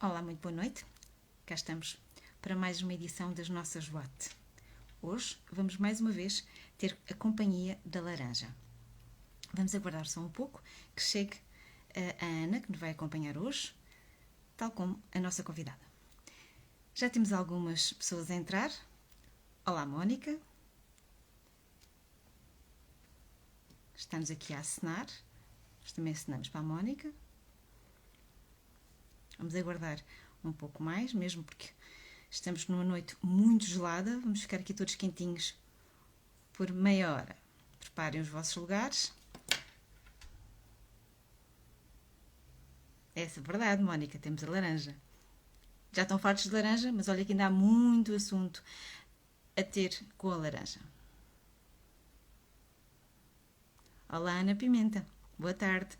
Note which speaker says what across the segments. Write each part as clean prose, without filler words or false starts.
Speaker 1: Olá, muito boa noite. Cá estamos para mais uma edição das nossas WAT. Hoje vamos mais uma vez ter a companhia da laranja. Vamos aguardar só um pouco que chegue a Ana, que nos vai acompanhar hoje, tal como a nossa convidada. Já temos algumas pessoas a entrar. Olá, Mónica. Estamos aqui a acenar. Nós também acenamos para a Mónica. Vamos aguardar um pouco mais, mesmo porque estamos numa noite muito gelada. Vamos ficar aqui todos quentinhos por meia hora. Preparem os vossos lugares. Essa é verdade, Mónica, temos a laranja. Já estão fartos de laranja, mas olha que ainda há muito assunto a ter com a laranja. Olá, Ana Pimenta. Boa tarde.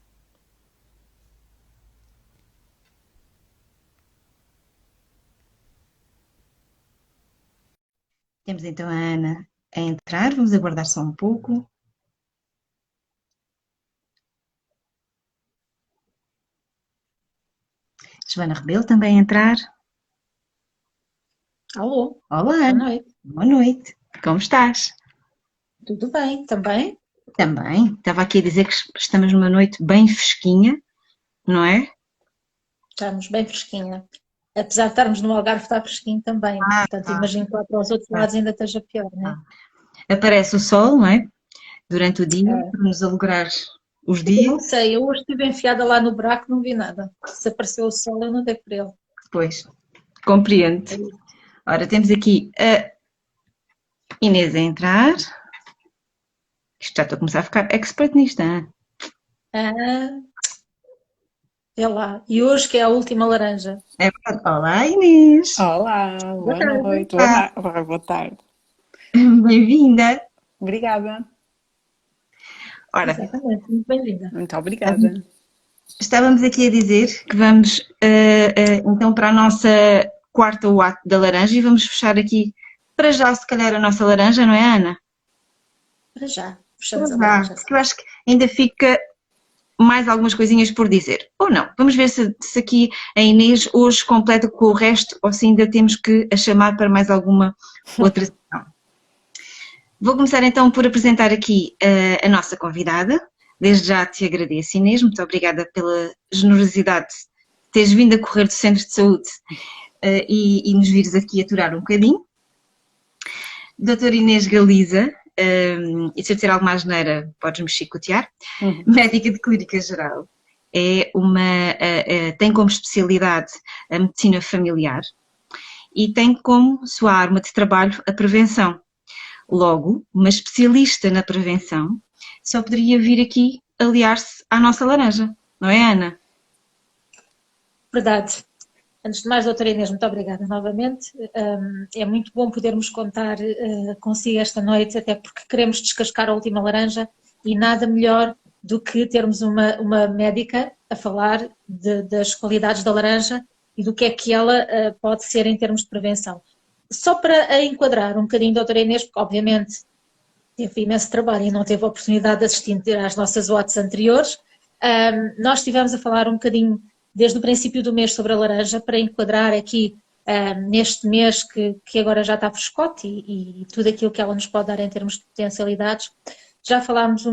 Speaker 1: Temos então a Ana a entrar. Vamos aguardar só um pouco. Joana Rebelo também a entrar.
Speaker 2: Alô,
Speaker 1: Olá,
Speaker 2: boa
Speaker 1: Ana.
Speaker 2: noite.
Speaker 1: Boa noite. Como estás?
Speaker 2: Tudo bem, também?
Speaker 1: Também. Estava aqui a dizer que estamos numa noite bem fresquinha, não é?
Speaker 2: Estamos bem fresquinha. Apesar de estarmos no Algarve, está fresquinho também. Portanto,
Speaker 1: Ah,
Speaker 2: imagino que lá para os outros
Speaker 1: ah,
Speaker 2: lados ainda esteja pior, né?
Speaker 1: ah. Aparece o sol, não é? Durante o dia,
Speaker 2: É.
Speaker 1: para nos alegrar os
Speaker 2: Eu
Speaker 1: dias.
Speaker 2: não sei, eu hoje estive enfiada lá no buraco, não vi nada. Se apareceu o sol, eu não dei por ele.
Speaker 1: Depois, compreendo.
Speaker 2: É isso.
Speaker 1: Ora, temos aqui a Inês a entrar. Isto já estou a começar a ficar expert nisto, hein?
Speaker 2: Ah, é lá. E hoje que é a última laranja.
Speaker 1: É verdade. Olá, Inês.
Speaker 3: Olá,
Speaker 2: Boa
Speaker 3: boa
Speaker 2: tarde.
Speaker 3: noite,
Speaker 1: Ah,
Speaker 3: boa tarde.
Speaker 1: bem-vinda.
Speaker 3: Obrigada,
Speaker 1: Ora,
Speaker 2: Exatamente, muito bem-vinda.
Speaker 3: muito obrigada.
Speaker 1: estávamos aqui a dizer que vamos então para a nossa quarta WAT da laranja e vamos fechar aqui para já, se calhar, a nossa laranja, não é, Ana?
Speaker 2: Para já,
Speaker 1: Para
Speaker 2: fechamos a
Speaker 1: já,
Speaker 2: laranja.
Speaker 1: porque eu acho que ainda fica mais algumas coisinhas por dizer. Ou não. Vamos ver se aqui a Inês hoje completa com o resto ou se ainda temos que a chamar para mais alguma outra sessão. Vou começar então por apresentar aqui a nossa convidada. Desde já te agradeço, Inês, muito obrigada pela generosidade de teres vindo a correr do Centro de Saúde e nos vires aqui aturar um bocadinho. Doutora Inês Galiza, e se eu disser alguma asneira, podes-me chicotear, médica de clínica geral, tem como especialidade a medicina familiar e tem como sua arma de trabalho a prevenção. Logo, uma especialista na prevenção só poderia vir aqui aliar-se à nossa laranja, não é, Ana?
Speaker 2: Verdade. Antes de mais, doutora Inês, muito obrigada novamente. É muito bom podermos contar consigo esta noite, até porque queremos descascar a última laranja e nada melhor do que termos uma médica a falar das qualidades da laranja e do que é que ela pode ser em termos de prevenção. Só para a enquadrar um bocadinho, doutora Inês, porque obviamente teve imenso trabalho e não teve a oportunidade de assistir às nossas watts anteriores, nós estivemos a falar um bocadinho desde o princípio do mês sobre a laranja para enquadrar aqui neste mês que agora já está frescote e tudo aquilo que ela nos pode dar em termos de potencialidades. Já falámos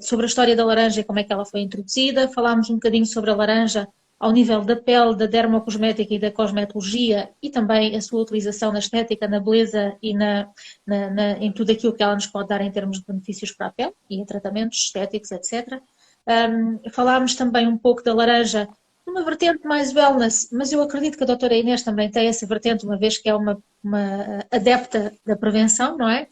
Speaker 2: sobre a história da laranja e como é que ela foi introduzida, falámos um bocadinho sobre a laranja ao nível da pele, da dermocosmética e da cosmetologia e também a sua utilização na estética, na beleza e em tudo aquilo que ela nos pode dar em termos de benefícios para a pele e em tratamentos estéticos, etc. Falámos também um pouco da laranja numa vertente mais wellness, mas eu acredito que a doutora Inês também tem essa vertente, uma vez que é uma adepta da prevenção, não é?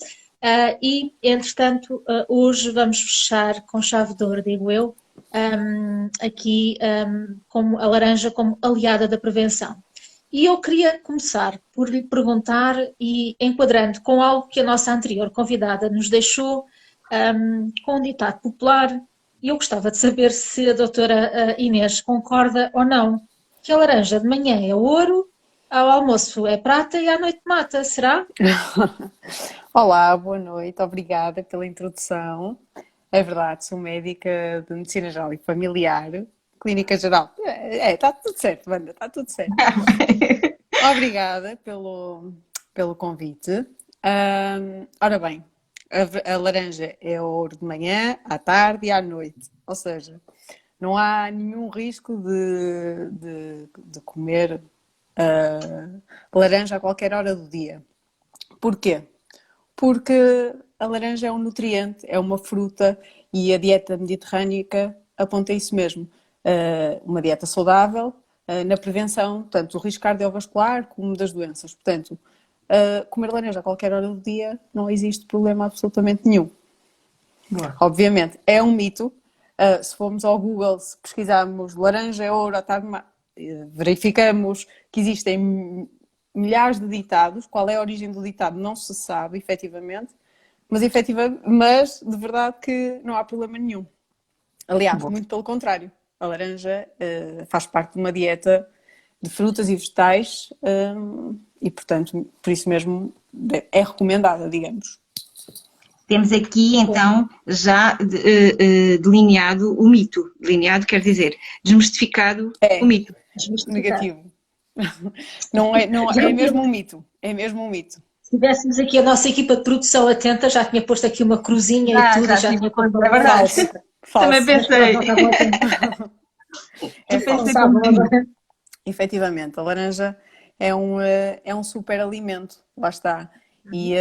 Speaker 2: Entretanto, hoje vamos fechar com chave de ouro, digo eu, aqui como a laranja como aliada da prevenção. E eu queria começar por lhe perguntar e enquadrando com algo que a nossa anterior convidada nos deixou, com um ditado popular, e eu gostava de saber se a doutora Inês concorda ou não, que a laranja de manhã é ouro, ao almoço é prata e à noite mata, será?
Speaker 3: Olá, boa noite, obrigada pela introdução. É verdade, sou médica de medicina geral e familiar, Clínica Geral. Está tudo certo, Wanda, está tudo certo. Obrigada pelo convite. Ora bem, a laranja é ouro de manhã, à tarde e à noite. Ou seja, não há nenhum risco de comer laranja a qualquer hora do dia. Porquê? Porque a laranja é um nutriente, é uma fruta e a dieta mediterrânica aponta isso mesmo. Uma dieta saudável na prevenção, tanto do risco cardiovascular como das doenças. Portanto, comer laranja a qualquer hora do dia não existe problema absolutamente nenhum.
Speaker 1: Boa.
Speaker 3: Obviamente, é um mito. Se formos ao Google, se pesquisarmos laranja é ouro, à tarde, verificamos que existem milhares de ditados. Qual é a origem do ditado não se sabe, efetivamente, mas de verdade que não há problema nenhum. Aliás, muito pelo contrário. A laranja faz parte de uma dieta de frutas e vegetais e, portanto, por isso mesmo é recomendada, digamos.
Speaker 1: Temos aqui, então, já delineado o mito. Delineado quer dizer desmistificado o mito.
Speaker 3: Negativo. Não é mesmo um mito. É mesmo um mito.
Speaker 2: Se tivéssemos aqui a nossa equipa de produção atenta, já tinha posto aqui uma cruzinha e tudo, já tinha posto.
Speaker 1: É verdade.
Speaker 3: Falso.
Speaker 1: Também pensei.
Speaker 3: Efetivamente, a laranja é um super alimento, lá está. E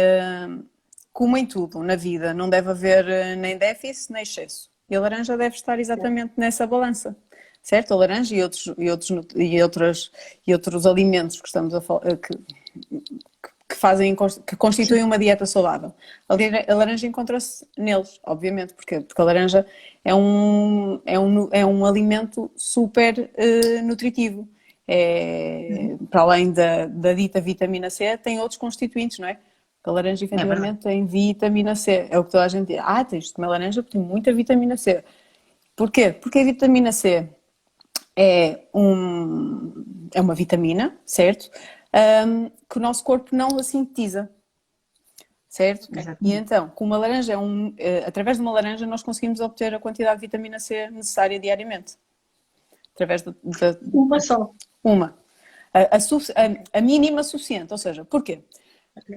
Speaker 3: como em tudo na vida, não deve haver nem déficit nem excesso. E a laranja deve estar exatamente nessa balança, certo? A laranja e outros alimentos que estamos a falar, que constituem uma dieta saudável. A laranja encontra-se neles, obviamente, porque a laranja é um alimento super nutritivo. Para além da dita vitamina C, tem outros constituintes, não é? A laranja, efetivamente, tem vitamina C. É o que toda a gente diz. Tens de comer laranja porque tem muita vitamina C. Porquê? Porque a vitamina C é uma vitamina, certo? Que o nosso corpo não a sintetiza, certo? Exatamente. E então, com uma laranja, através de uma laranja, nós conseguimos obter a quantidade de vitamina C necessária diariamente. Através
Speaker 2: uma só.
Speaker 3: Uma. A mínima suficiente, ou seja, porquê?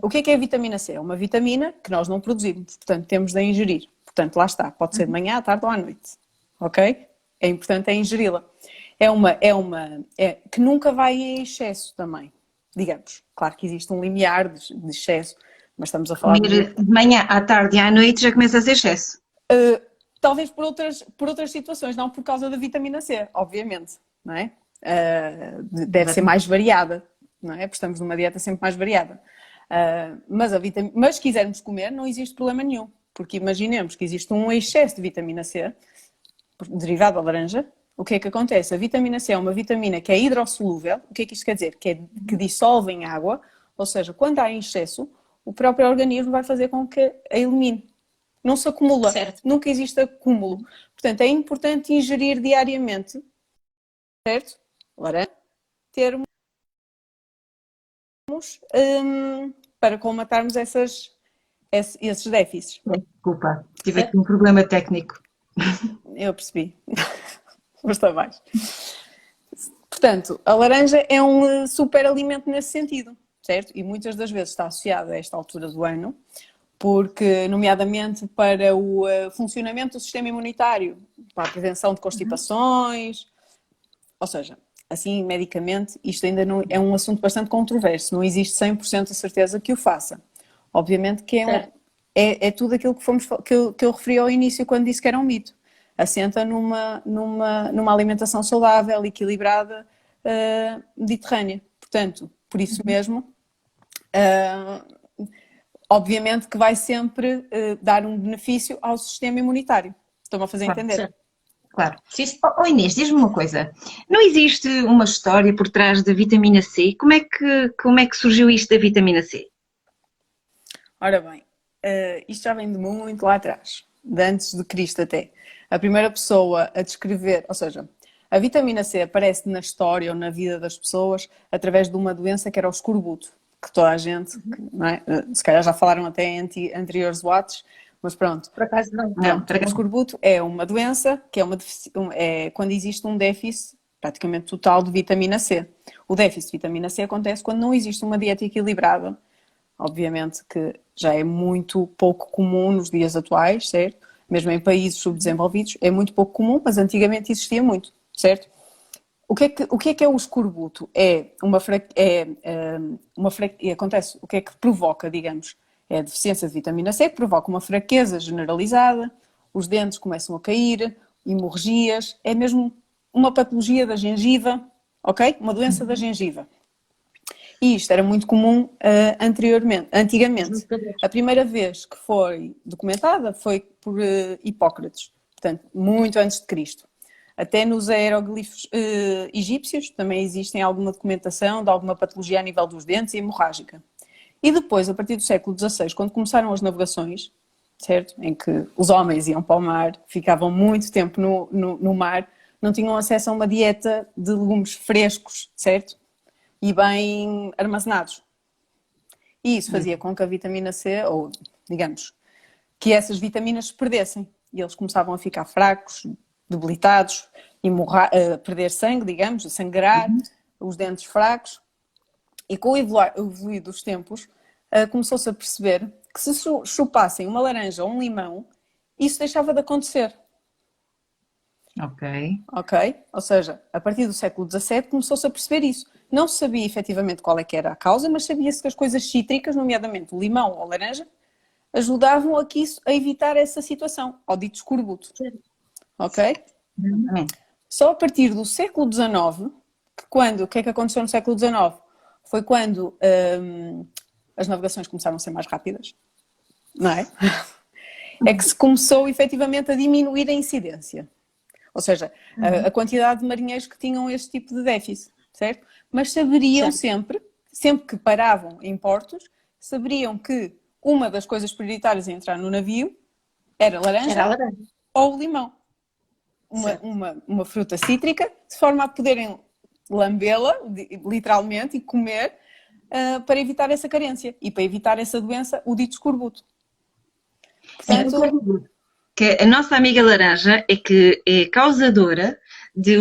Speaker 3: O que é a vitamina C? É uma vitamina que nós não produzimos, portanto temos de a ingerir. Portanto, lá está, pode ser de manhã, à tarde ou à noite, ok? É importante ingeri-la. Que nunca vai em excesso também, digamos. Claro que existe um limiar de excesso, mas estamos a falar
Speaker 1: de manhã, à tarde e à noite já começa a ser excesso.
Speaker 3: Talvez por outras situações, não por causa da vitamina C, obviamente, não é? Deve ser mais variada, não é? Porque estamos numa dieta sempre mais variada. Mas se quisermos comer, não existe problema nenhum, porque imaginemos que existe um excesso de vitamina C derivado da laranja. O que é que acontece? A vitamina C é uma vitamina que é hidrossolúvel. O que é que isto quer dizer? Que dissolve em água, ou seja, quando há em excesso, o próprio organismo vai fazer com que a elimine. Não se acumula, certo. Nunca existe acúmulo. Portanto, é importante ingerir diariamente, certo? Laranja, termos para colmatarmos esses déficits.
Speaker 1: Desculpa, tive aqui um problema técnico.
Speaker 3: Eu percebi. Mas está bem. Portanto, a laranja é um super alimento nesse sentido, certo? E muitas das vezes está associada a esta altura do ano, porque, nomeadamente, para o funcionamento do sistema imunitário, para a prevenção de constipações, ou seja, assim, medicamente, isto ainda não é um assunto bastante controverso, não existe 100% de certeza que o faça. Obviamente que é tudo aquilo que eu referi ao início quando disse que era um mito. Assenta numa alimentação saudável, equilibrada, mediterrânea. Portanto, por isso mesmo, obviamente que vai sempre dar um benefício ao sistema imunitário. Estou-me a fazer entender?
Speaker 1: Certo. Claro. Inês, diz-me uma coisa. Não existe uma história por trás da vitamina C? Como é que surgiu isto da vitamina C?
Speaker 3: Ora bem, isto já vem de muito lá atrás, de antes de Cristo até. A primeira pessoa a descrever, ou seja, a vitamina C aparece na história ou na vida das pessoas através de uma doença que era o escorbuto, que toda a gente, não é? Se calhar já falaram até em anteriores watts, Mas pronto.
Speaker 2: Por acaso não.
Speaker 1: Não,
Speaker 3: O escorbuto é uma doença que é quando existe um déficit praticamente total de vitamina C. O déficit de vitamina C acontece quando não existe uma dieta equilibrada. Obviamente que já é muito pouco comum nos dias atuais, certo? Mesmo em países subdesenvolvidos é muito pouco comum, mas antigamente existia muito, certo? O que é o escorbuto? Acontece, o que é que provoca, digamos? É a deficiência de vitamina C, que provoca uma fraqueza generalizada, os dentes começam a cair, hemorragias, é mesmo uma patologia da gengiva, ok? Uma doença da gengiva. E isto era muito comum antigamente. A primeira vez que foi documentada foi por Hipócrates, portanto, muito antes de Cristo. Até nos hieroglifos egípcios também existem alguma documentação de alguma patologia a nível dos dentes e hemorrágica. E depois, a partir do século XVI, quando começaram as navegações, certo? Em que os homens iam para o mar, ficavam muito tempo no mar, não tinham acesso a uma dieta de legumes frescos, certo? E bem armazenados. E isso fazia com que a vitamina C, ou digamos, que essas vitaminas se perdessem. E eles começavam a ficar fracos, debilitados, perder sangue, digamos, a sangrar, os dentes fracos. E com o evoluir dos tempos, começou-se a perceber que se chupassem uma laranja ou um limão, isso deixava de acontecer. Ok? Ou seja, a partir do século XVII começou-se a perceber isso. Não se sabia efetivamente qual é que era a causa, mas sabia-se que as coisas cítricas, nomeadamente o limão ou a laranja, ajudavam a evitar essa situação, ao dito escorbuto. Ok? Só a partir do século XIX, o que é que aconteceu no século XIX? Foi quando as navegações começaram a ser mais rápidas, não é? É que se começou efetivamente a diminuir a incidência. Ou seja, a quantidade de marinheiros que tinham este tipo de déficit, certo? Mas saberiam sempre que paravam em portos, saberiam que uma das coisas prioritárias a entrar no navio era a laranja ou o limão. Uma fruta cítrica, de forma a poderem lambê-la, literalmente, e comer, para evitar essa carência e para evitar essa doença, o dito escorbuto.
Speaker 1: Portanto, que a nossa amiga laranja é que é causadora de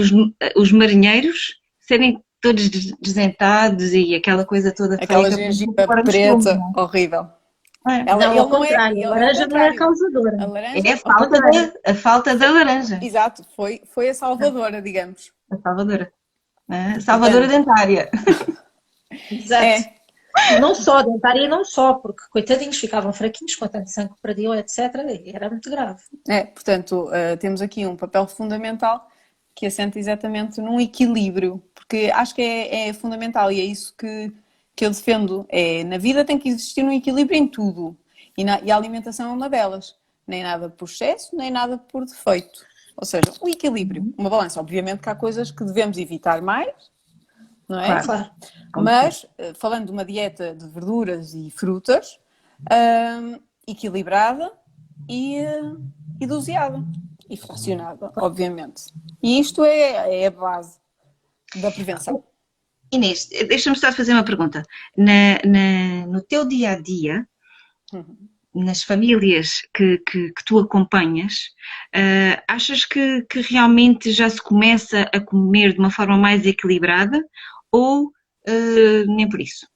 Speaker 1: os marinheiros serem todos desdentados e aquela coisa toda
Speaker 3: aquela gengiva preta, horrível.
Speaker 2: Ao contrário, a laranja não é causadora.
Speaker 1: É a falta da laranja.
Speaker 3: Exato, foi a salvadora, digamos.
Speaker 1: A salvadora. Salvadora dentária.
Speaker 2: Exato. Não só, dentária e não só, porque coitadinhos ficavam fraquinhos com tanto sangue que perdiam, etc. E era muito grave.
Speaker 3: Portanto, temos aqui um papel fundamental que assenta exatamente num equilíbrio, porque acho que é fundamental e é isso que eu defendo. Na vida tem que existir um equilíbrio em tudo e a alimentação é uma delas. Nem nada por excesso, nem nada por defeito. Ou seja, um equilíbrio, uma balança. Obviamente que há coisas que devemos evitar mais, não é?
Speaker 2: Claro.
Speaker 3: Mas, falando de uma dieta de verduras e frutas, equilibrada e doseada e fracionada, obviamente. E isto é a base da prevenção.
Speaker 1: Inês, deixa-me só fazer uma pergunta. No teu dia-a-dia, nas famílias que tu acompanhas, achas que realmente já se começa a comer de uma forma mais equilibrada ou nem por isso?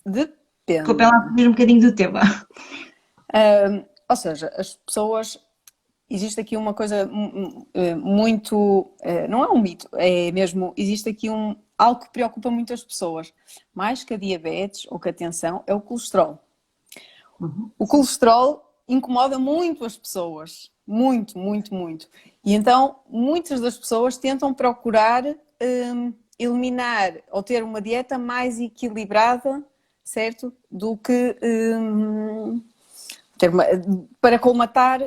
Speaker 3: Depende.
Speaker 1: Desculpa lá fugir um bocadinho do tema.
Speaker 3: Ou seja, as pessoas... Existe aqui uma coisa muito... não é um mito, é mesmo... Existe aqui algo que preocupa muitas pessoas. Mais que a diabetes ou que a tensão, é o colesterol. O colesterol incomoda muito as pessoas. Muito, muito, muito. E então, muitas das pessoas tentam procurar eliminar ou ter uma dieta mais equilibrada, certo? Do que... para colmatar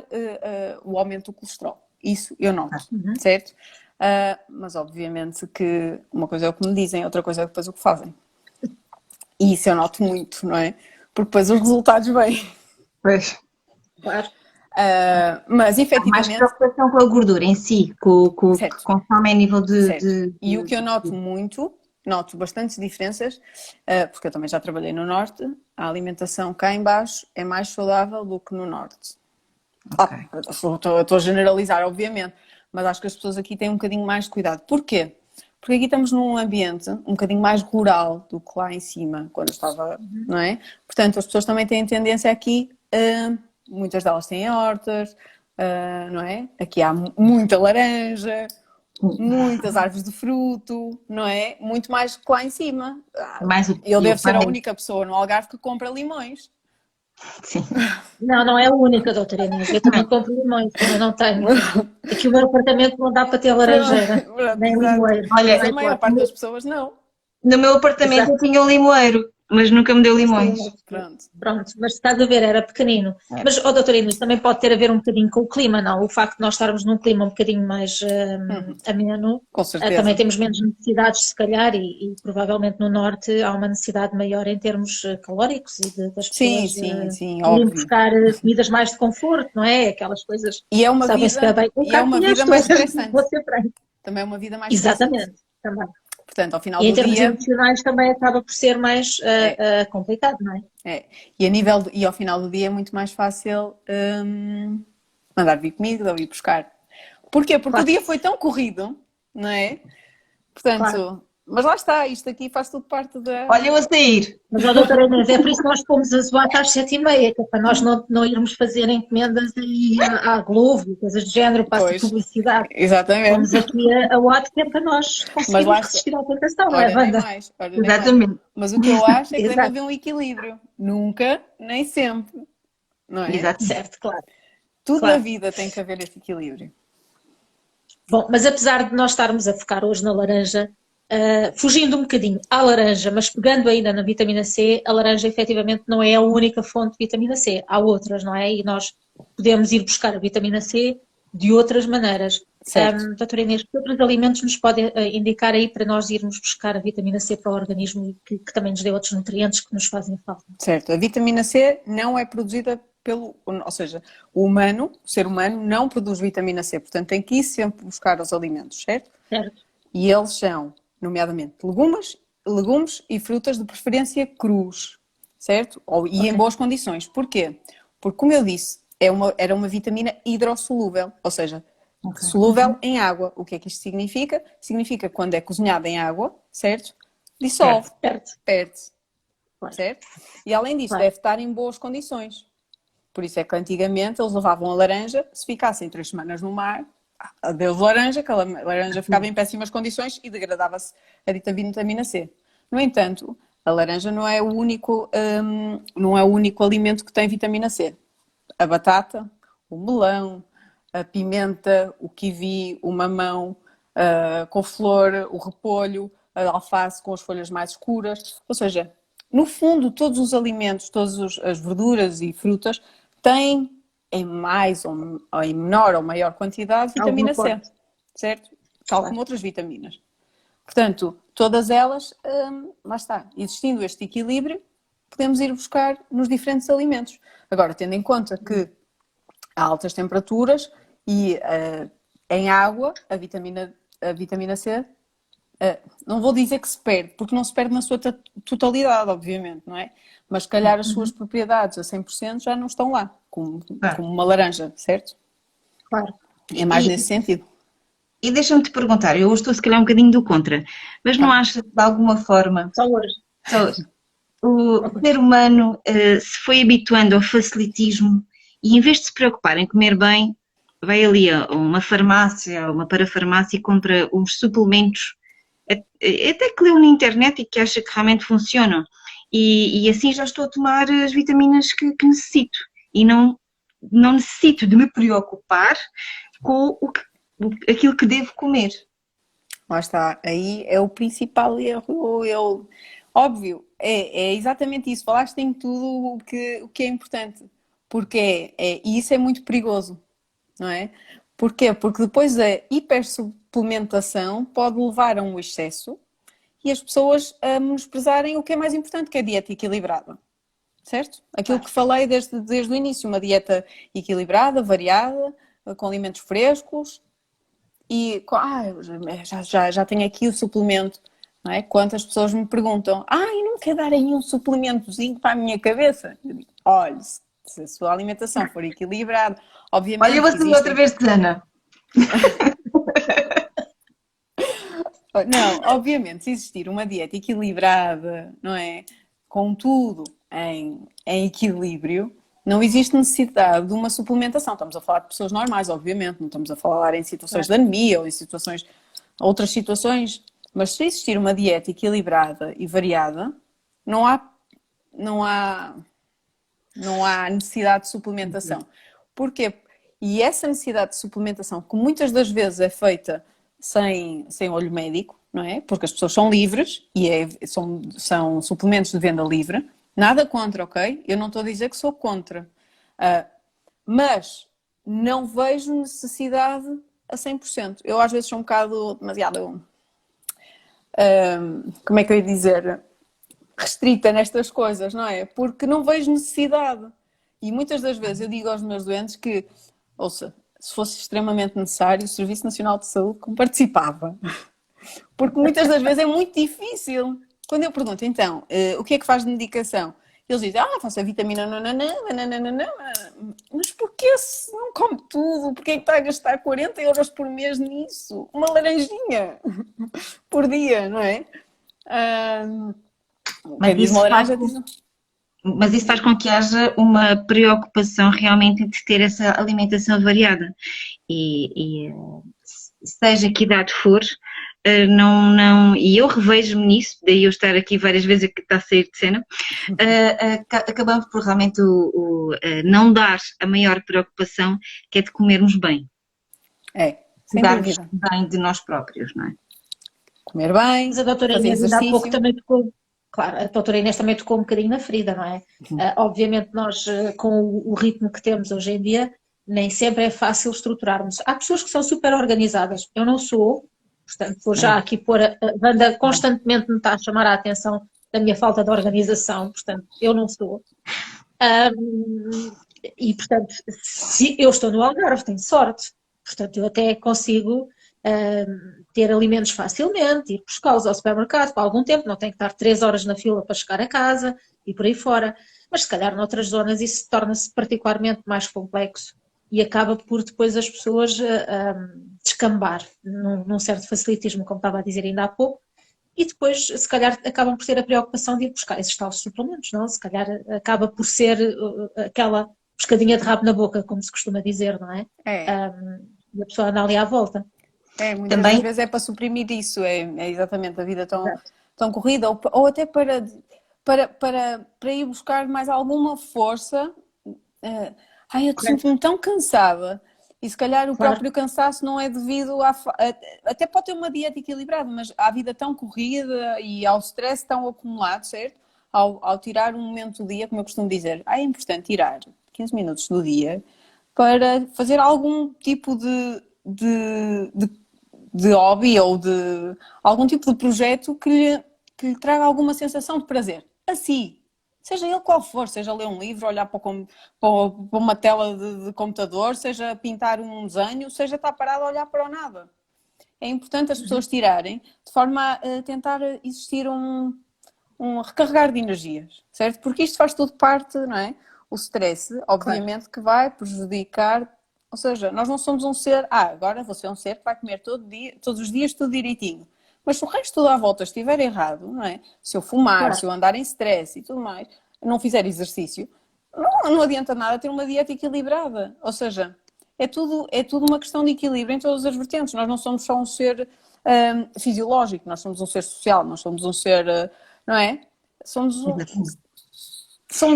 Speaker 3: o aumento do colesterol. Isso eu noto, certo? Mas obviamente que uma coisa é o que me dizem, outra coisa é depois o que fazem. E isso eu noto muito, não é? Porque depois os resultados vêm.
Speaker 1: Pois.
Speaker 2: Claro.
Speaker 3: Mas efetivamente...
Speaker 1: Mais preocupação com a gordura em si, com o que consome a nível de...
Speaker 3: E o que eu noto muito noto bastantes diferenças, porque eu também já trabalhei no Norte, a alimentação cá em baixo é mais saudável do que no Norte.
Speaker 1: Ok.
Speaker 3: Estou a generalizar, obviamente, mas acho que as pessoas aqui têm um bocadinho mais de cuidado. Porquê? Porque aqui estamos num ambiente um bocadinho mais rural do que lá em cima, quando eu estava, não é? Portanto, as pessoas também têm tendência aqui, muitas delas têm hortas, não é? Aqui há muita laranja, muitas árvores de fruto, não é? Muito mais que lá em cima.
Speaker 1: Mais o
Speaker 3: Eu devo ser a
Speaker 1: pai.
Speaker 3: única pessoa no Algarve que compra limões.
Speaker 1: Sim.
Speaker 2: Não, não é a única, doutora Inês. Eu também compro limões, também não tenho. Aqui o meu apartamento não dá para ter laranjeira,
Speaker 3: Pronto,
Speaker 2: nem
Speaker 3: exato.
Speaker 2: limoeiro.
Speaker 1: Olha,
Speaker 3: Mas a maior parte das pessoas não.
Speaker 1: No meu apartamento
Speaker 2: Exato.
Speaker 1: eu tinha um limoeiro, mas nunca me deu limões.
Speaker 2: Sim,
Speaker 3: Pronto.
Speaker 2: pronto, mas estás a ver, era pequenino.
Speaker 1: É.
Speaker 2: Mas, doutora Inês, também pode ter a ver um bocadinho com o clima, não? O facto de nós estarmos num clima um bocadinho mais ameno,
Speaker 3: Com certeza.
Speaker 2: também temos menos necessidades, se calhar, e provavelmente no Norte há uma necessidade maior em termos calóricos e das
Speaker 3: Sim,
Speaker 2: pessoas
Speaker 3: sim,
Speaker 2: irem
Speaker 3: óbvio.
Speaker 2: buscar comidas mais de conforto, não é? Aquelas coisas
Speaker 3: E é uma
Speaker 2: sabem-se
Speaker 3: vida,
Speaker 2: bem.
Speaker 3: e é uma vida mais estressante.
Speaker 2: Vou ser franca.
Speaker 3: Também é uma vida mais estressante.
Speaker 2: Exatamente, também.
Speaker 3: Portanto, ao final
Speaker 2: E em
Speaker 3: do
Speaker 2: termos
Speaker 3: dia,
Speaker 2: emocionais também acaba por ser mais complicado, não é?
Speaker 3: e ao final do dia é muito mais fácil mandar vir comida ou ir buscar. Porquê? Porque
Speaker 2: Claro.
Speaker 3: o dia foi tão corrido, não é? Portanto,
Speaker 2: Claro.
Speaker 3: mas lá está, isto aqui faz tudo parte da...
Speaker 1: Olha eu a sair.
Speaker 2: Mas, doutora Inês, é por isso que nós pomos a SWAT às 7h30, que é para nós não irmos fazer encomendas aí à Globo, coisas do género, passa
Speaker 3: Pois,
Speaker 2: publicidade.
Speaker 3: exatamente.
Speaker 2: Pomos aqui a WAT, que é para nós conseguirmos
Speaker 3: lá-
Speaker 2: resistir à tentação, não é,
Speaker 3: Ora, nem
Speaker 2: Wanda?
Speaker 3: mais, ora, nem mais.
Speaker 1: Exatamente.
Speaker 3: Mas o que eu acho é que deve
Speaker 2: Exato.
Speaker 3: haver um equilíbrio. Nunca, nem sempre. Não é?
Speaker 1: Exato.
Speaker 2: Certo, claro.
Speaker 3: Tudo
Speaker 2: Claro.
Speaker 3: na vida tem que haver esse equilíbrio.
Speaker 2: Bom, mas apesar de nós estarmos a focar hoje na laranja, fugindo um bocadinho à laranja, mas pegando ainda na vitamina C, a laranja efetivamente não é a única fonte de vitamina C. Há outras, não é? E nós podemos ir buscar a vitamina C de outras maneiras.
Speaker 3: Certo.
Speaker 2: Doutora Inês, que outros alimentos nos podem indicar aí para nós irmos buscar a vitamina C para o organismo e que também nos dê outros nutrientes que nos fazem falta?
Speaker 3: Certo. A vitamina C não é produzida ou seja, o ser humano não produz vitamina C, portanto tem que ir sempre buscar os alimentos, certo?
Speaker 2: Certo.
Speaker 3: E eles são, nomeadamente, legumes e frutas de preferência crus, certo? E em boas condições. Porquê? Porque, como eu disse, era uma vitamina hidrossolúvel, ou seja, solúvel em água. O que é que isto significa? Significa que quando é cozinhada em água, certo? Dissolve, perde-se,
Speaker 2: Claro.
Speaker 3: certo? E além disso,
Speaker 2: Claro.
Speaker 3: deve estar em boas condições. Por isso é que antigamente eles levavam a laranja, se ficassem 3 semanas no mar, adeus laranja, que a laranja ficava em péssimas condições e degradava-se a dita vitamina C. No entanto, a laranja não é o único alimento que tem vitamina C. A batata, o melão, a pimenta, o kiwi, o mamão, a couve-flor, o repolho, a alface com as folhas mais escuras. Ou seja, no fundo, todos os alimentos, todas as verduras e frutas têm em mais ou em menor ou maior quantidade vitamina C, certo? Tal como outras vitaminas. Portanto, todas elas, lá está, existindo este equilíbrio, podemos ir buscar nos diferentes alimentos. Agora, tendo em conta que há altas temperaturas e em água, a vitamina C, não vou dizer que se perde, porque não se perde na sua totalidade, obviamente, não é? Mas se calhar as suas propriedades a 100% já não estão lá, como uma laranja, certo?
Speaker 2: Claro.
Speaker 3: É mais nesse sentido.
Speaker 1: E deixa-me te perguntar, eu hoje estou se calhar um bocadinho do contra, mas não achas que de alguma forma
Speaker 2: Só hoje.
Speaker 1: o ser humano se foi habituando ao facilitismo e em vez de se preocupar em comer bem, vai ali a uma farmácia, a uma parafarmácia e compra uns suplementos até que leu na internet e que acha que realmente funcionam. E assim já estou a tomar as vitaminas que necessito e não necessito de me preocupar com aquilo que devo comer.
Speaker 3: Lá está, aí é o principal erro. Óbvio, é exatamente isso. Falaste em tudo o que é importante, porque e isso é muito perigoso, não é? Porquê? Porque depois a hipersuplementação pode levar a um excesso e as pessoas a menosprezarem o que é mais importante, que é a dieta equilibrada, certo? Aquilo que falei desde o início, uma dieta equilibrada, variada, com alimentos frescos e já tenho aqui o suplemento. não é? Quantas pessoas me perguntam, e não quer dar aí um suplementozinho para a minha cabeça? Eu digo, olha, se a sua alimentação for equilibrada, obviamente
Speaker 1: Olha, eu vou sair outra vez de Ana.
Speaker 3: Não, obviamente, se existir uma dieta equilibrada, não é? Com tudo em equilíbrio, não existe necessidade de uma suplementação. Estamos a falar de pessoas normais, obviamente, não estamos a falar em situações de anemia ou em outras situações, mas se existir uma dieta equilibrada e variada, não há necessidade de suplementação. Porquê? E essa necessidade de suplementação, que muitas das vezes é feita sem olho médico, não é? Porque as pessoas são livres e são suplementos de venda livre. Nada contra, ok? Eu não estou a dizer que sou contra. Mas não vejo necessidade a 100%. Eu às vezes sou um bocado demasiado... como é que eu ia dizer? Restrita nestas coisas, não é? Porque não vejo necessidade. E muitas das vezes eu digo aos meus doentes que, ouça, se fosse extremamente necessário, o Serviço Nacional de Saúde participava. Porque muitas das vezes é muito difícil. Quando eu pergunto, então, o que é que faz de medicação? Eles dizem, faço a vitamina nananã, mas porquê se não come tudo? Porquê é que está a gastar 40 euros por mês nisso? Uma laranjinha por dia, não é?
Speaker 1: Mas isso faz com que haja uma preocupação realmente de ter essa alimentação variada. E seja que idade for, e eu revejo-me nisso, daí eu estar aqui várias vezes que está a sair de cena, acabamos por realmente não dar a maior preocupação, que é de comermos bem. Cuidarmos bem de nós próprios, não é?
Speaker 3: Comer bem,
Speaker 2: mas a doutora Inês ainda há pouco também tocou, claro, a doutora Inês também tocou um bocadinho na ferida, não é? Obviamente nós, com o ritmo que temos hoje em dia, nem sempre é fácil estruturarmos. Há pessoas que são super organizadas, eu não sou, portanto vou já aqui pôr, a Wanda constantemente me está a chamar a atenção da minha falta de organização, portanto eu não sou. E portanto, se eu estou no Algarve, tenho sorte, portanto eu até consigo ter alimentos facilmente, ir buscá-los ao supermercado por algum tempo, não tenho que estar 3 horas na fila para chegar a casa e por aí fora, mas se calhar noutras zonas isso torna-se particularmente mais complexo e acaba por depois as pessoas descambar num certo facilitismo, como estava a dizer ainda há pouco, e depois se calhar acabam por ter a preocupação de ir buscar esses tais suplementos, não? Se calhar acaba por ser aquela pescadinha de rabo na boca, como se costuma dizer, não é? E a pessoa anda ali à volta.
Speaker 3: Muitas das vezes é para suprimir isso, é exatamente a vida tão corrida, ou até para ir buscar mais alguma força. Eu sinto-me tão cansada, e se calhar o próprio cansaço não é devido até pode ter uma dieta equilibrada, mas à vida tão corrida e ao stress tão acumulado, certo? Ao tirar um momento do dia, como eu costumo dizer, é importante tirar 15 minutos do dia para fazer algum tipo de hobby ou de algum tipo de projeto que lhe traga alguma sensação de prazer. Assim, seja ele qual for, seja ler um livro, olhar para uma tela de computador, seja pintar um desenho, seja estar parado a olhar para o nada. É importante as pessoas tirarem, de forma a tentar existir um recarregar de energias, certo? Porque isto faz tudo parte, não é? O stress, obviamente, que vai prejudicar. Ou seja, nós não somos um ser, agora vou ser um ser que vai comer todos os dias tudo direitinho. Mas se o resto tudo à volta estiver errado, não é? Se eu fumar, se eu andar em stress e tudo mais, não fizer exercício, não adianta nada ter uma dieta equilibrada. Ou seja, é tudo uma questão de equilíbrio em todas as vertentes. Nós não somos só um ser fisiológico, nós somos um ser social, nós somos um ser, não é? Somos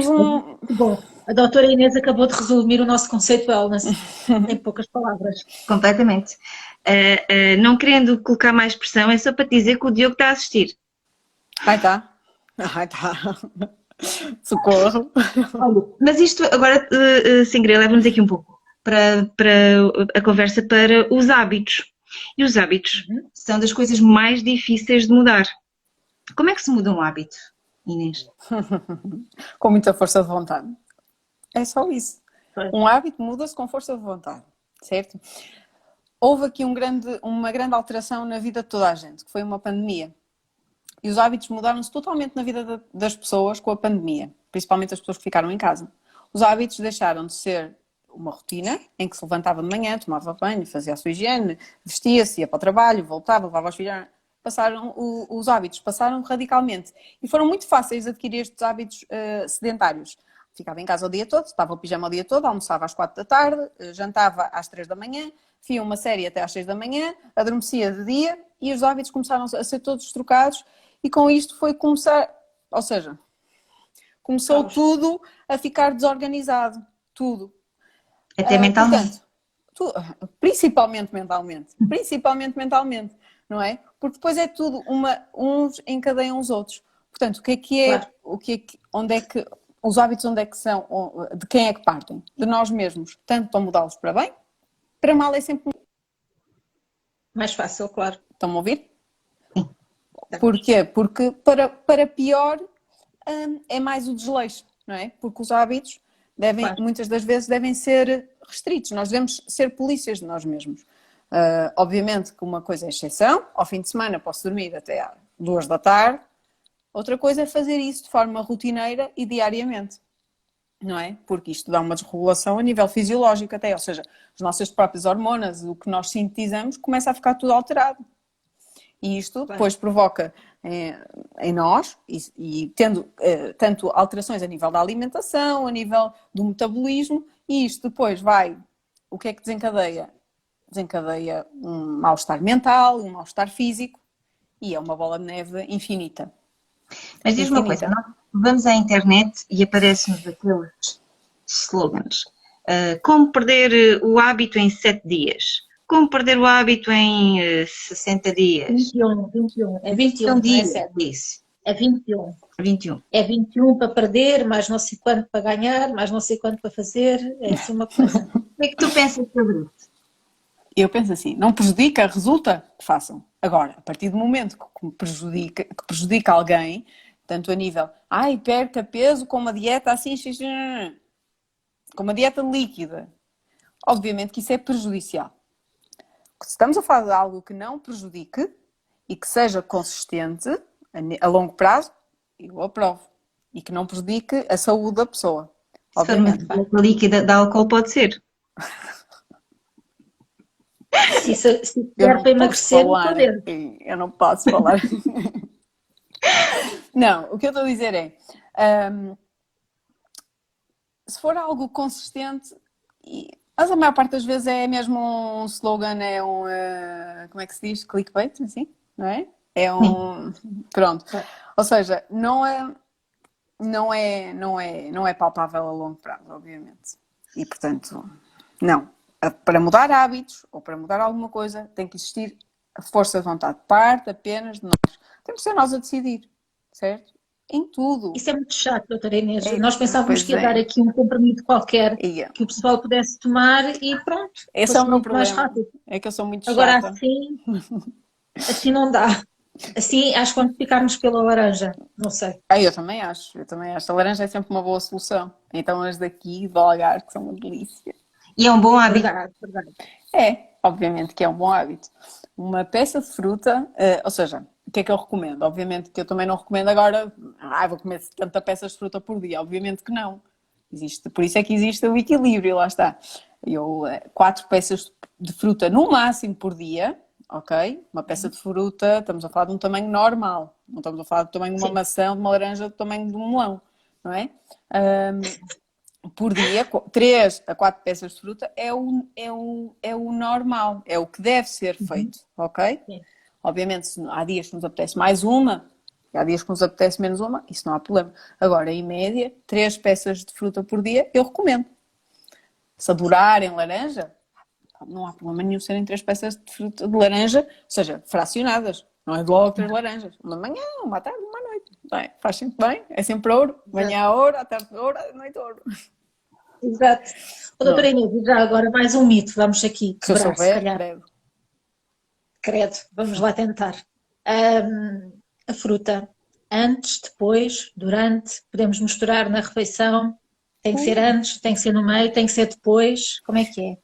Speaker 3: um...
Speaker 2: Bom, a doutora Inês acabou de resumir o nosso conceito de wellness em poucas palavras.
Speaker 1: Completamente. Não querendo colocar mais pressão, é só para te dizer que o Diogo está a assistir.
Speaker 3: Tá. Socorro.
Speaker 1: Mas isto agora, Singria, leva-nos aqui um pouco para a conversa para os hábitos. E os hábitos são das coisas mais difíceis de mudar. Como é que se muda um hábito, Inês?
Speaker 3: Com muita força de vontade. É só isso. Um hábito muda-se com força de vontade, certo? Houve aqui uma grande alteração na vida de toda a gente, que foi uma pandemia. E os hábitos mudaram-se totalmente na vida das pessoas com a pandemia, principalmente as pessoas que ficaram em casa. Os hábitos deixaram de ser uma rotina em que se levantava de manhã, tomava banho, fazia a sua higiene, vestia-se, ia para o trabalho, voltava, levava os filhos. Os hábitos passaram radicalmente e foram muito fáceis de adquirir estes hábitos sedentários. Ficava em casa o dia todo, estava o pijama o dia todo, almoçava às 4 da tarde, jantava às 3 da manhã, via uma série até às 6 da manhã, adormecia de dia e os hábitos começaram a ser todos trocados e com isto foi começar, ou seja, começou tudo a ficar desorganizado, tudo.
Speaker 1: Até mentalmente.
Speaker 3: Portanto, principalmente mentalmente, não é? Porque depois é tudo, uns encadeiam os outros. Portanto, o que é, onde é que, os hábitos onde é que são, de quem é que partem? De nós mesmos, tanto para mudá-los para bem, para mal é sempre
Speaker 2: mais fácil, claro.
Speaker 3: Estão-me a ouvir? Sim. Porquê? Porque para pior é mais o desleixo, não é? Porque os hábitos muitas das vezes devem ser restritos. Nós devemos ser polícias de nós mesmos. Obviamente que uma coisa é exceção. Ao fim de semana posso dormir até às 2 da tarde. Outra coisa é fazer isso de forma rotineira e diariamente. Não é? Porque isto dá uma desregulação a nível fisiológico até. Ou seja, as nossas próprias hormonas, o que nós sintetizamos, começa a ficar tudo alterado. E isto depois provoca em nós, e tendo tanto alterações a nível da alimentação, a nível do metabolismo, e isto depois o que é que desencadeia? Desencadeia um mal-estar mental, um mal-estar físico, e é uma bola de neve infinita.
Speaker 1: Mas diz uma coisa, nós vamos à internet e aparecem-nos aqueles slogans. Como perder o hábito em 7 dias. Como perder o hábito em 60 dias?
Speaker 2: 21. É 21
Speaker 1: dias,
Speaker 2: não é 7.
Speaker 1: Isso.
Speaker 2: É 21.
Speaker 1: 21.
Speaker 2: É 21 para perder, mais não sei quanto para ganhar, mais não sei quanto para fazer. É assim uma coisa.
Speaker 1: O que é que tu pensas sobre isso?
Speaker 3: Eu penso assim, não prejudica, resulta, façam. Agora, a partir do momento que prejudica alguém, tanto a nível, perca peso com uma dieta assim, com uma dieta líquida, obviamente que isso é prejudicial. Se estamos a falar de algo que não prejudique e que seja consistente a longo prazo, eu aprovo. E que não prejudique a saúde da pessoa. Obviamente.
Speaker 1: Se for líquida de álcool pode ser.
Speaker 2: Se quer para emagrecer,
Speaker 3: eu não posso falar. Não, o que eu estou a dizer é, se for algo consistente, mas a maior parte das vezes é mesmo um slogan, é um, como é que se diz? Clickbait, assim, não é? É um, pronto. Ou seja, não é palpável a longo prazo, obviamente. E portanto, não. Para mudar hábitos ou para mudar alguma coisa, tem que existir a força de vontade. Parte apenas de nós. Temos que ser nós a decidir, certo? Em tudo.
Speaker 2: Isso é muito chato, doutora Inês. Nós pensávamos que ia dar aqui um comprimido qualquer que o pessoal pudesse tomar e pronto.
Speaker 3: Esse é o meu problema. É que eu sou muito chata.
Speaker 2: Agora assim não dá. Assim acho que vamos ficarmos pela laranja. Não sei.
Speaker 3: Eu também acho. A laranja é sempre uma boa solução. Então as daqui do Algarve que são uma delícia.
Speaker 1: E é um bom hábito.
Speaker 2: Verdade.
Speaker 3: É, obviamente que é um bom hábito. Uma peça de fruta, ou seja, o que é que eu recomendo? Obviamente que eu também não recomendo agora, vou comer 70 peças de fruta por dia. Obviamente que não. Por isso é que existe o equilíbrio, lá está. 4 peças de fruta no máximo por dia, ok? Uma peça de fruta, estamos a falar de um tamanho normal. Não estamos a falar do tamanho de uma maçã, de uma laranja, do tamanho de um melão, não é? Por dia, 3 a 4 peças de fruta é o normal, é o que deve ser feito, ok? Sim. Obviamente, há dias que nos apetece mais uma, há dias que nos apetece menos uma, isso não há problema. Agora, em média, 3 peças de fruta por dia, eu recomendo. Se adorarem laranja, não há problema nenhum serem 3 peças de fruta de laranja, ou seja, fracionadas, não é logo 3 laranjas. Uma de manhã, uma à tarde, uma à noite. Bem, faz sempre bem, é sempre ouro. Manhã a ouro, à tarde ouro, à noite ouro.
Speaker 2: Exato. Doutora Inês, já agora mais um mito, vamos aqui
Speaker 3: quebrar, se eu souber,
Speaker 2: credo, vamos lá tentar. A fruta, antes, depois, durante, podemos misturar na refeição, tem que ser antes, tem que ser no meio, tem que ser depois, como é que é?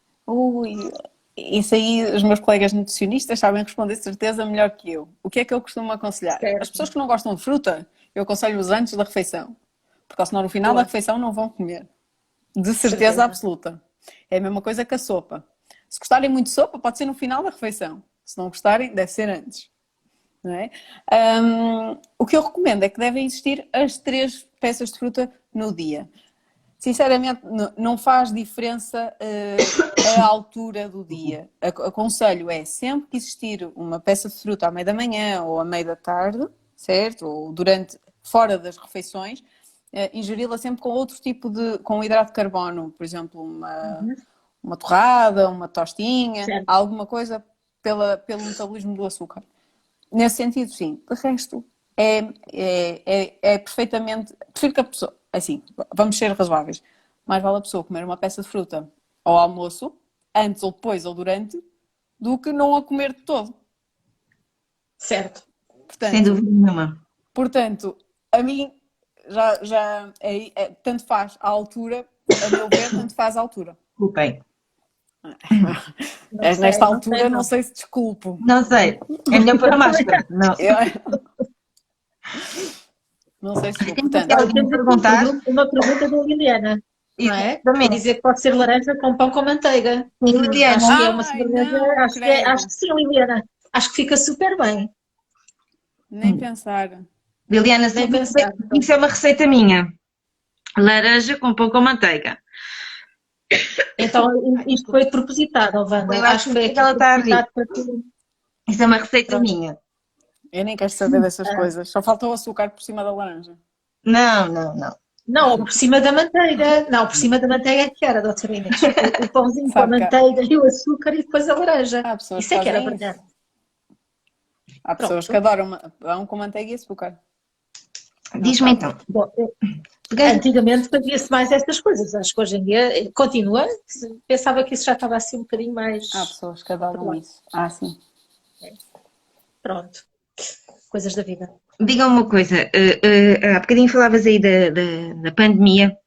Speaker 3: isso aí os meus colegas nutricionistas sabem responder de certeza melhor que eu. O que é que eu costumo aconselhar?
Speaker 2: Certo.
Speaker 3: As pessoas que não gostam de fruta, eu aconselho-os antes da refeição. Porque senão no final da refeição não vão comer. De certeza absoluta. É a mesma coisa que a sopa. Se gostarem muito de sopa, pode ser no final da refeição. Se não gostarem, deve ser antes. Não é? O que eu recomendo é que devem existir as 3 peças de fruta no dia. Sinceramente, não faz diferença a altura do dia. Aconselho é sempre que existir uma peça de fruta à meia da manhã ou à meia da tarde, certo? Ou fora das refeições, ingeri-la sempre com outro tipo com hidrato de carbono, por exemplo, uma torrada, uma tostinha,
Speaker 2: certo.
Speaker 3: alguma coisa pelo metabolismo do açúcar. Nesse sentido, sim. De resto, é perfeitamente... Prefiro que a pessoa... Assim, vamos ser razoáveis. Mais vale a pessoa comer uma peça de fruta ao almoço, antes ou depois ou durante, do que não a comer de todo.
Speaker 2: Certo.
Speaker 3: Portanto,
Speaker 1: Sem dúvida nenhuma.
Speaker 3: Portanto, a mim tanto faz a altura, a meu ver, tanto faz a altura.
Speaker 1: Desculpem.
Speaker 3: Nesta altura, não sei se desculpo.
Speaker 1: Não sei. É melhor pôr a máscara. Não.
Speaker 3: Não sei se desculpo.
Speaker 1: Portanto,
Speaker 3: Portanto,
Speaker 1: alguém perguntar.
Speaker 2: Uma pergunta da Liliana, não é?
Speaker 1: Exatamente.
Speaker 2: Dizer que pode ser laranja com pão com manteiga.
Speaker 1: Liliana.
Speaker 2: Acho que é uma sobremesa.
Speaker 3: não,
Speaker 2: Acho que sim, Liliana. Acho que fica super bem.
Speaker 3: nem pensar.
Speaker 1: Liliana,
Speaker 2: Nem pensar.
Speaker 1: isso é uma receita minha. Laranja com pão com manteiga.
Speaker 2: Então, isto foi propositado, Wanda.
Speaker 1: Eu
Speaker 2: Acho que foi aqui
Speaker 1: ela está a rir.
Speaker 2: propositado para tu.
Speaker 1: Isso é uma receita
Speaker 2: Pronto.
Speaker 1: minha.
Speaker 3: Eu nem quero saber dessas coisas. Só faltou o açúcar por cima da laranja.
Speaker 1: Não, não, não.
Speaker 2: Não, por cima da manteiga. Não, por cima da manteiga é que era, doutora Inês. O pãozinho com a
Speaker 3: Sabe que
Speaker 2: manteiga e o açúcar e depois a laranja.
Speaker 3: Há pessoas
Speaker 2: Isso é que era
Speaker 3: fazem isso.
Speaker 2: brilhante.
Speaker 3: Há pessoas
Speaker 2: Pronto.
Speaker 3: que adoram pão com manteiga e açúcar.
Speaker 1: Diz-me então.
Speaker 2: Bom, antigamente fazia-se mais estas coisas. Acho que hoje em dia continua. Pensava que isso já estava assim um bocadinho mais.
Speaker 3: Há pessoas que adoram isso. Sim.
Speaker 2: Pronto. Coisas da vida.
Speaker 1: Diga-me uma coisa. Há bocadinho falavas aí da pandemia.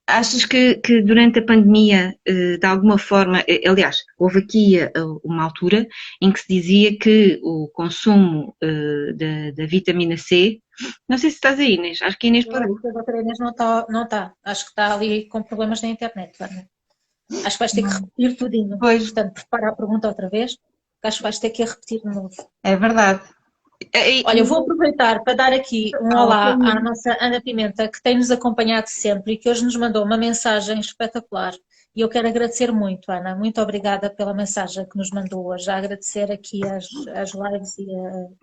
Speaker 1: Achas que durante a pandemia, de alguma forma, aliás, houve aqui uma altura em que se dizia que o consumo da vitamina C, não sei se estás aí, Inês, acho que a Inês parou.
Speaker 2: A doutora Inês não está. Acho que está ali com problemas na internet. Vânia. Acho que vais ter que repetir tudinho.
Speaker 1: Pois.
Speaker 2: Portanto, prepara a pergunta outra vez. Acho que vais ter que a repetir de novo.
Speaker 1: É verdade.
Speaker 2: Olha, eu vou aproveitar para dar aqui um olá à nossa Ana Pimenta, que tem-nos acompanhado sempre e que hoje nos mandou uma mensagem espetacular. E eu quero agradecer muito, Ana. Muito obrigada pela mensagem que nos mandou hoje. A agradecer aqui as lives e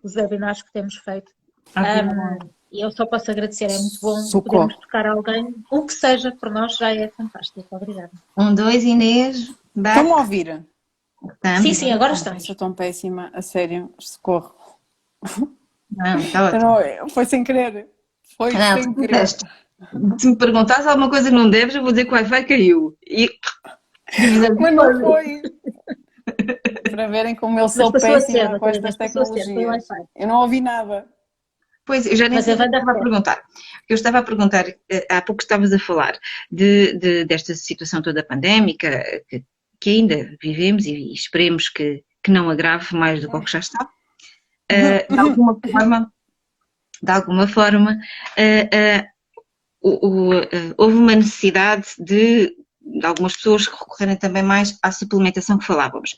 Speaker 2: os webinars que temos feito. E eu só posso agradecer. É muito bom podermos tocar alguém. O que seja, por nós já é fantástico. Obrigada.
Speaker 1: 1, 2, Inês.
Speaker 3: Estão-me a ouvir?
Speaker 2: Sim, agora estamos.
Speaker 3: Estou tão péssima. A sério. Socorro.
Speaker 1: Não, está ótimo.
Speaker 3: Foi sem querer. Foi sem querer.
Speaker 1: Se me perguntares alguma coisa que não deves, eu vou dizer que o Wi-Fi caiu.
Speaker 3: Mas não foi. Para verem como eu sou péssima com estas tecnologias. Eu não ouvi nada.
Speaker 1: Pois, eu já nem sei o que estava a perguntar. Eu estava a perguntar, há pouco estavas a falar desta situação toda pandémica, que ainda vivemos e esperemos que não agrave mais do que o que já está. De alguma forma, houve uma necessidade de algumas pessoas recorrerem também mais à suplementação que falávamos.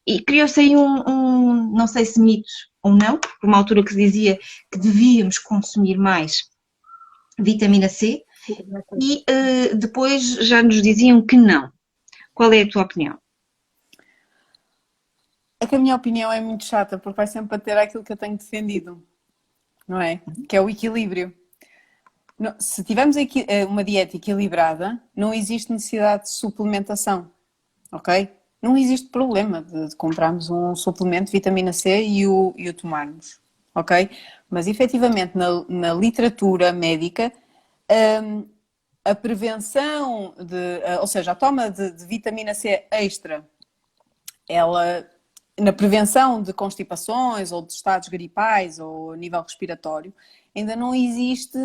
Speaker 1: E criou-se aí não sei se mitos ou não, por uma altura que se dizia que devíamos consumir mais vitamina C e depois já nos diziam que não. Qual é a tua opinião?
Speaker 3: É que a minha opinião é muito chata, porque vai sempre bater aquilo que eu tenho defendido, não é? Que é o equilíbrio. Se tivermos uma dieta equilibrada, não existe necessidade de suplementação, ok? Não existe problema de comprarmos um suplemento de vitamina C e o tomarmos, ok? Mas efetivamente na literatura médica, a prevenção, ou seja, a toma de vitamina C extra, ela... Na prevenção de constipações ou de estados gripais ou a nível respiratório, ainda não existe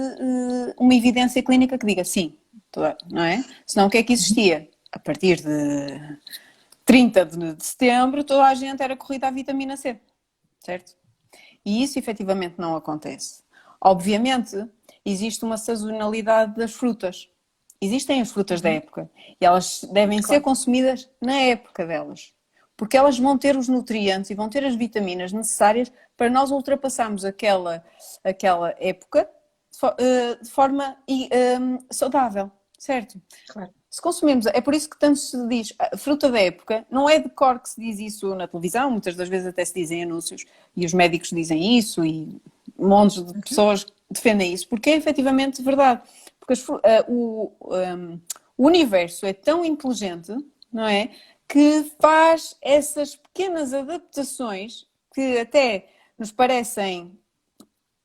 Speaker 3: uma evidência clínica que diga sim, não é? Senão o que é que existia? A partir de 30 de setembro, toda a gente era corrida à vitamina C, certo? E isso efetivamente não acontece. Obviamente, existe uma sazonalidade das frutas. Existem as frutas da época e elas devem ser consumidas na época delas, porque elas vão ter os nutrientes e vão ter as vitaminas necessárias para nós ultrapassarmos aquela época de forma saudável, certo?
Speaker 2: Claro.
Speaker 3: Se consumirmos, é por isso que tanto se diz fruta da época, não é de cor que se diz isso na televisão, muitas das vezes até se dizem anúncios e os médicos dizem isso e montes de pessoas defendem isso, porque é efetivamente verdade. Porque o universo é tão inteligente, não é? Que faz essas pequenas adaptações que até nos parecem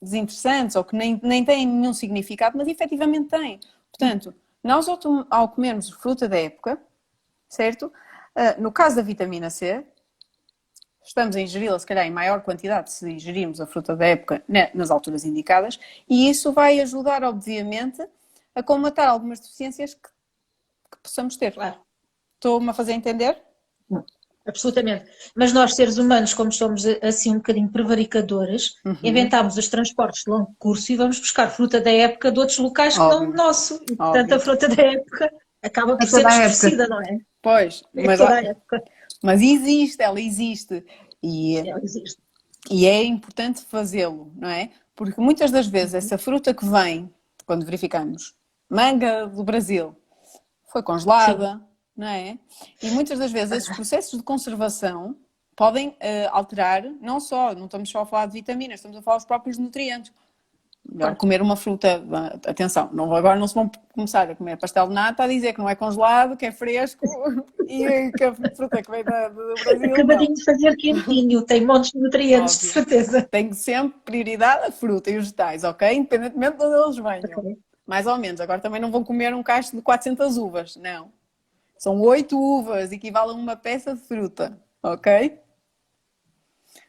Speaker 3: desinteressantes ou que nem têm nenhum significado, mas efetivamente têm. Portanto, nós ao comermos fruta da época, certo? No caso da vitamina C, estamos a ingeri-la se calhar em maior quantidade se ingerirmos a fruta da época nas alturas indicadas e isso vai ajudar, obviamente, a combater algumas deficiências que possamos ter.
Speaker 2: Claro.
Speaker 3: Estou-me a fazer entender?
Speaker 2: Absolutamente. Mas nós, seres humanos, como somos assim um bocadinho prevaricadores, inventámos os transportes de longo curso e vamos buscar fruta da época de outros locais que não o nosso. E, portanto, a fruta da época acaba por ser distorcida, não é?
Speaker 3: Pois, mas existe, ela existe.
Speaker 2: Ela existe.
Speaker 3: E é importante fazê-lo, não é? Porque muitas das vezes essa fruta que vem, quando verificamos, manga do Brasil, foi congelada, não é? E muitas das vezes esses processos de conservação podem alterar, não estamos só a falar de vitaminas, estamos a falar dos próprios nutrientes. Melhor comer uma fruta, atenção, agora não se vão começar a comer pastel de nata a dizer que não é congelado, que é fresco e que a fruta que vem do Brasil.
Speaker 2: Acabadinho de fazer quentinho, tem montes de nutrientes, de certeza.
Speaker 3: Tem sempre prioridade a fruta e os vegetais, ok? Independentemente de onde eles venham. Okay. Mais ou menos. Agora também não vão comer um cacho de 400 uvas, não. São 8 uvas, equivalem a uma peça de fruta, ok?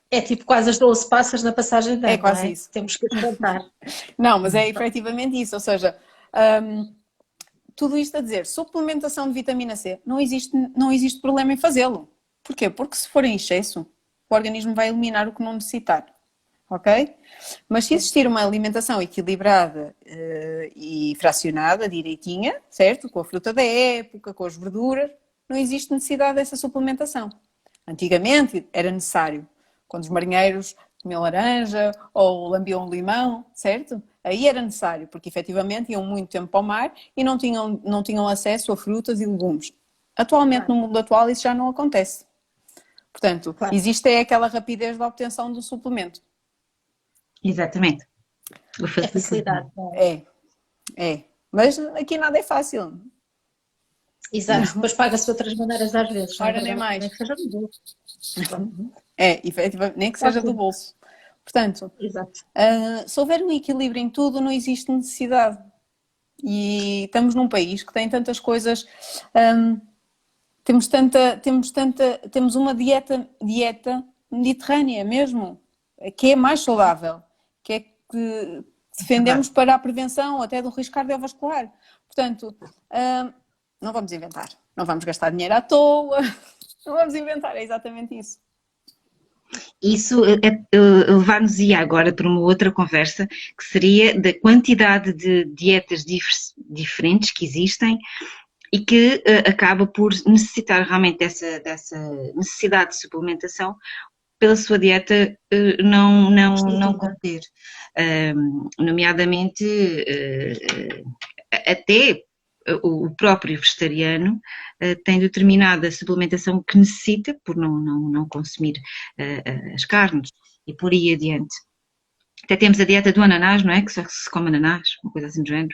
Speaker 2: É tipo quase as 12 passas na passagem de ano,
Speaker 3: é quase isso.
Speaker 2: Temos que contar.
Speaker 3: Não, mas é efetivamente isso, ou seja, tudo isto a dizer, suplementação de vitamina C, não existe problema em fazê-lo. Porquê? Porque se for em excesso, o organismo vai eliminar o que não necessitar, ok? Mas se existir uma alimentação equilibrada e fracionada, direitinha, certo? Com a fruta da época, com as verduras, não existe necessidade dessa suplementação. Antigamente era necessário. Quando os marinheiros comiam laranja ou lambiam um limão, certo? Aí era necessário, porque efetivamente iam muito tempo para o mar e não tinham acesso a frutas e legumes. Atualmente, no mundo atual, isso já não acontece. Portanto, existe aquela rapidez da obtenção do suplemento.
Speaker 1: Exatamente.
Speaker 2: É facilidade.
Speaker 3: É. Mas aqui nada é fácil.
Speaker 2: Exato, depois paga-se de outras maneiras às vezes.
Speaker 3: Ora, nem mais.
Speaker 2: Nem que seja do bolso.
Speaker 3: Efetivamente, nem que seja do bolso. Portanto, se houver um equilíbrio em tudo, não existe necessidade. E estamos num país que tem tantas coisas, temos uma dieta mediterrânea mesmo, que é mais saudável, que é que defendemos para a prevenção até do risco cardiovascular. Portanto, não vamos inventar, não vamos gastar dinheiro à toa, não vamos inventar, é exatamente isso.
Speaker 1: Isso levar-nos-ia agora para uma outra conversa, que seria da quantidade de dietas diferentes que existem e que acaba por necessitar realmente dessa necessidade de suplementação pela sua dieta não conter. Nomeadamente, até o próprio vegetariano tem determinada suplementação que necessita por não consumir as carnes e por aí adiante. Até temos a dieta do ananás, não é? Que só se come ananás, uma coisa assim do género.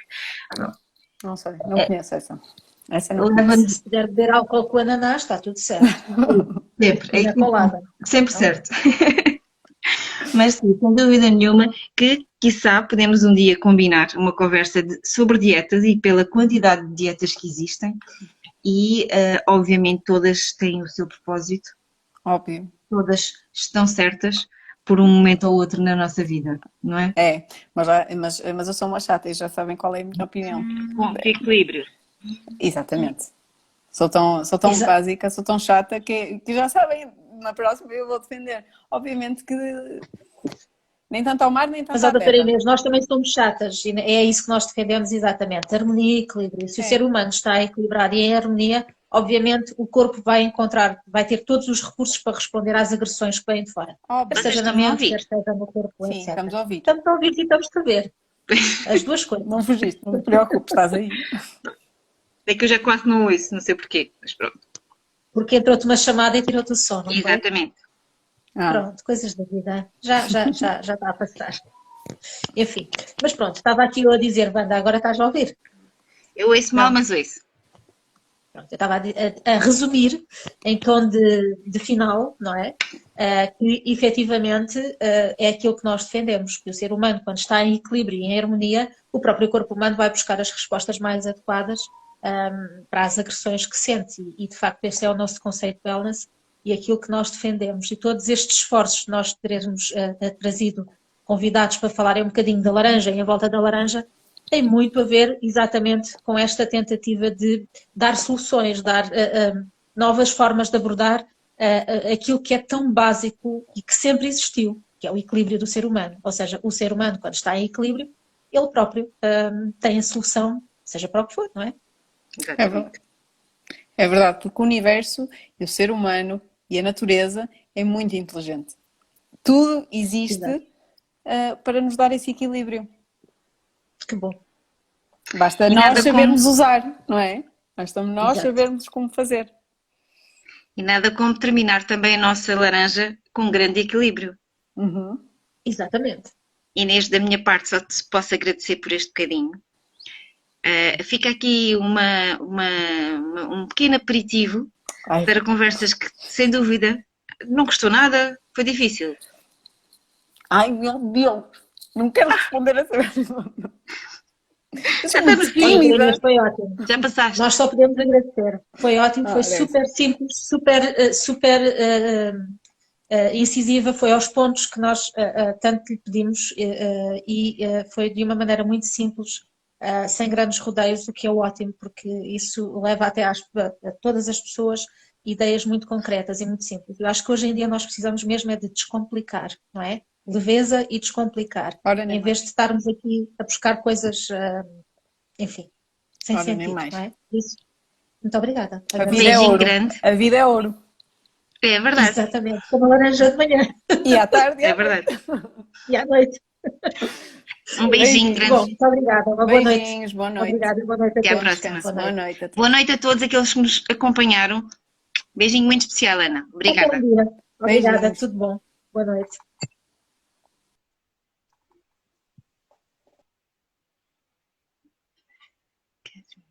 Speaker 3: Não sei, não conheço essa. Essa não
Speaker 2: Se puder beber álcool com ananás, está tudo certo.
Speaker 1: Sempre, sempre certo. Mas sim, sem dúvida nenhuma que, quiçá, podemos um dia combinar uma conversa sobre dietas e pela quantidade de dietas que existem e, obviamente, todas têm o seu propósito.
Speaker 3: Óbvio.
Speaker 1: Todas estão certas por um momento ou outro na nossa vida, não é?
Speaker 3: É, mas eu sou uma chata e já sabem qual é a minha opinião.
Speaker 1: Com equilíbrio.
Speaker 3: Exatamente. Sou tão
Speaker 2: Exato.
Speaker 3: básica, sou tão chata que já sabem, na próxima eu vou defender. Obviamente que nem tanto ao mar, nem
Speaker 2: Mas,
Speaker 3: tanto
Speaker 2: ó,
Speaker 3: à
Speaker 2: doutora
Speaker 3: terra.
Speaker 2: Inês, nós também somos chatas e é isso que nós defendemos exatamente, harmonia e equilíbrio. Se o ser
Speaker 3: É,
Speaker 2: humano está equilibrado e em harmonia, obviamente o corpo vai encontrar, vai ter todos os recursos para responder às agressões que vêm de fora. Quer
Speaker 1: Vocês
Speaker 3: óbvio.
Speaker 2: seja na
Speaker 1: estão a
Speaker 2: mente, quer
Speaker 1: ouvir?
Speaker 2: seja no corpo,
Speaker 3: Sim,
Speaker 2: etc.
Speaker 3: estamos a ouvir.
Speaker 2: Estamos a ouvir e estamos a ver. As duas coisas.
Speaker 3: Não fugiste, não te preocupes, estás aí.
Speaker 1: É que eu já quase não ouço, não sei porquê, mas pronto.
Speaker 2: Porque entrou-te uma chamada e tirou-te o som, não foi?
Speaker 1: Exatamente.
Speaker 3: Ah,
Speaker 2: Pronto, coisas da vida. Já está a passar. Enfim, mas pronto, estava aqui eu a dizer, Wanda, agora estás a ouvir?
Speaker 1: Eu ouço mal,
Speaker 2: Não.
Speaker 1: mas ouço.
Speaker 2: Pronto, eu estava a resumir em tom de final, não é? Que efetivamente é aquilo que nós defendemos, que o ser humano, quando está em equilíbrio e em harmonia, o próprio corpo humano vai buscar as respostas mais adequadas para as agressões que sente. E de facto, esse é o nosso conceito de wellness e aquilo que nós defendemos. E todos estes esforços que nós teremos trazido convidados para falarem um bocadinho da laranja e em volta da laranja, tem muito a ver exatamente com esta tentativa de dar soluções, dar novas formas de abordar aquilo que é tão básico e que sempre existiu, que é o equilíbrio do ser humano. Ou seja, o ser humano, quando está em equilíbrio, ele próprio tem a solução, seja para o que for, não é?
Speaker 3: é verdade.
Speaker 1: Exatamente.
Speaker 3: É verdade, porque o universo e o ser humano e a natureza é muito inteligente. Tudo
Speaker 2: Exato.
Speaker 3: existe para nos dar esse equilíbrio.
Speaker 2: Que bom.
Speaker 3: Basta
Speaker 1: E
Speaker 3: nós
Speaker 1: nada
Speaker 3: sabermos
Speaker 1: como,
Speaker 3: usar, não é? Basta nós
Speaker 2: Exato.
Speaker 3: sabermos como fazer.
Speaker 1: e nada como terminar também a nossa laranja com um grande equilíbrio.
Speaker 3: Uhum.
Speaker 2: Exatamente.
Speaker 1: Inês, da minha parte, só te posso agradecer por este bocadinho. Fica aqui um pequeno aperitivo
Speaker 3: Ai,
Speaker 1: para conversas que, sem dúvida, não custou nada, foi difícil.
Speaker 3: ai, meu Deus! Não quero responder essa pergunta. Eu
Speaker 1: Já
Speaker 3: sou muito
Speaker 1: estamos
Speaker 2: Olha,
Speaker 1: aqui,
Speaker 2: Inês,
Speaker 3: tímida.
Speaker 2: foi ótimo.
Speaker 1: já passaste.
Speaker 2: Nós só podemos agradecer. Foi ótimo, foi
Speaker 3: Ora, essa.
Speaker 2: super simples, super incisiva, foi aos pontos que nós tanto lhe pedimos e foi de uma maneira muito simples, sem grandes rodeios, o que é ótimo, porque isso leva até a todas as pessoas ideias muito concretas e muito simples. Eu acho que hoje em dia nós precisamos mesmo é de descomplicar, não é? Leveza e descomplicar,
Speaker 3: Ora, nem
Speaker 2: em vez de
Speaker 3: mais.
Speaker 2: estarmos aqui a buscar coisas, enfim, sem
Speaker 3: Ora, nem
Speaker 2: sentido, não
Speaker 3: mais.
Speaker 2: é? Por isso, muito obrigada.
Speaker 3: A
Speaker 1: Um
Speaker 3: vida é
Speaker 2: Agradeço.
Speaker 1: beijinho
Speaker 3: ouro.
Speaker 1: grande.
Speaker 3: A vida é ouro.
Speaker 1: É verdade,
Speaker 2: Exatamente, como a laranja de manhã
Speaker 3: E à tarde e
Speaker 1: é
Speaker 3: à noite.
Speaker 1: verdade.
Speaker 2: e à noite.
Speaker 1: Um beijinho
Speaker 3: Beijinhos.
Speaker 2: Bom,
Speaker 1: grande.
Speaker 2: muito obrigada. Uma boa noite.
Speaker 3: Beijinhos, boa noite.
Speaker 2: Obrigada e boa noite a
Speaker 1: Até à
Speaker 3: Bom
Speaker 2: todos.
Speaker 1: próxima.
Speaker 3: descanso.
Speaker 2: Boa
Speaker 3: Boa
Speaker 2: noite.
Speaker 3: noite a
Speaker 1: Boa
Speaker 3: todos.
Speaker 1: noite a todos aqueles que nos acompanharam. Beijinho muito especial, Ana.
Speaker 2: Até um
Speaker 1: Obrigada.
Speaker 2: dia. Obrigada,
Speaker 3: Beijinhos.
Speaker 2: tudo bom. Boa noite.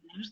Speaker 1: Nós